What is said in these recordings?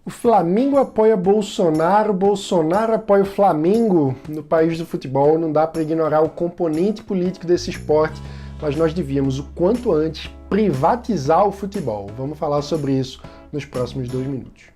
O Flamengo apoia Bolsonaro, Bolsonaro apoia o Flamengo. No país do futebol não dá para ignorar o componente político desse esporte, mas nós devíamos, o quanto antes, privatizar o futebol. Vamos falar sobre isso nos próximos 2 minutos.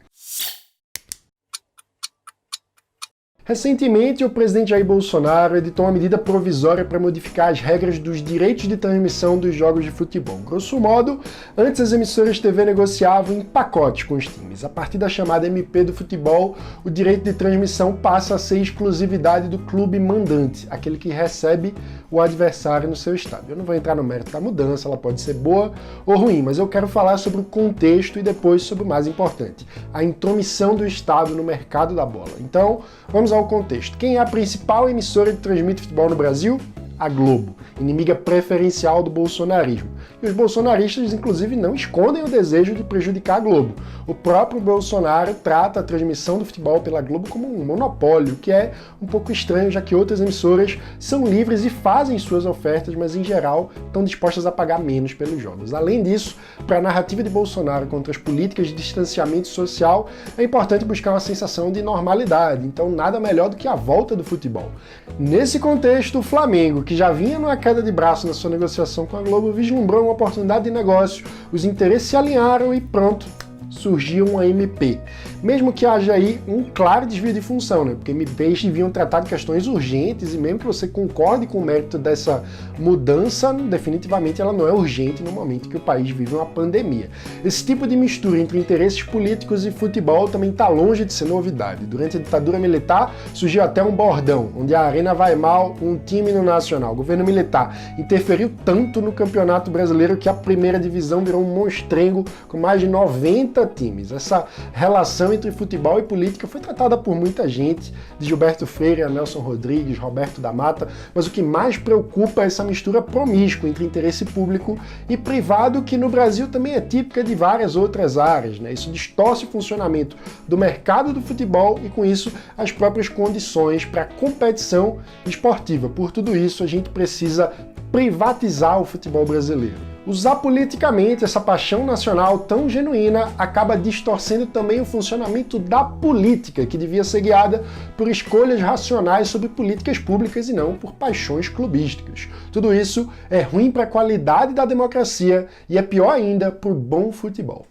Recentemente, o presidente Jair Bolsonaro editou uma medida provisória para modificar as regras dos direitos de transmissão dos jogos de futebol. Grosso modo, antes as emissoras de TV negociavam em pacotes com os times. A partir da chamada MP do futebol, o direito de transmissão passa a ser exclusividade do clube mandante, aquele que recebe o adversário no seu estádio. Eu não vou entrar no mérito da mudança, ela pode ser boa ou ruim, mas eu quero falar sobre o contexto e depois sobre o mais importante, a intromissão do Estado no mercado da bola. Então, vamos ao contexto. Quem é a principal emissora que transmite futebol no Brasil? A Globo, inimiga preferencial do bolsonarismo. E os bolsonaristas, inclusive, não escondem o desejo de prejudicar a Globo. O próprio Bolsonaro trata a transmissão do futebol pela Globo como um monopólio, que é um pouco estranho, já que outras emissoras são livres e fazem suas ofertas, mas em geral estão dispostas a pagar menos pelos jogos. Além disso, para a narrativa de Bolsonaro contra as políticas de distanciamento social, é importante buscar uma sensação de normalidade, então nada melhor do que a volta do futebol. Nesse contexto, o Flamengo, que já vinha numa queda de braço na sua negociação com a Globo, vislumbrou uma oportunidade de negócio, os interesses se alinharam e pronto, surgiu uma MP. Mesmo que haja aí um claro desvio de função, né? Porque MPs deviam tratar de questões urgentes e mesmo que você concorde com o mérito dessa mudança, definitivamente ela não é urgente no momento que o país vive uma pandemia. Esse tipo de mistura entre interesses políticos e futebol também está longe de ser novidade. Durante a ditadura militar surgiu até um bordão, onde a arena vai mal, um time no Nacional. O governo militar interferiu tanto no Campeonato Brasileiro que a primeira divisão virou um monstrengo com mais de 90 times. Essa relação entre futebol e política foi tratada por muita gente, de Gilberto Freire a Nelson Rodrigues, Roberto da Mata, mas o que mais preocupa é essa mistura promíscua entre interesse público e privado, que no Brasil também é típica de várias outras áreas, né? Isso distorce o funcionamento do mercado do futebol e, com isso, as próprias condições para a competição esportiva. Por tudo isso, a gente precisa privatizar o futebol brasileiro. Usar politicamente essa paixão nacional tão genuína acaba distorcendo também o funcionamento da política, que devia ser guiada por escolhas racionais sobre políticas públicas e não por paixões clubísticas. Tudo isso é ruim para a qualidade da democracia e é pior ainda para o bom futebol.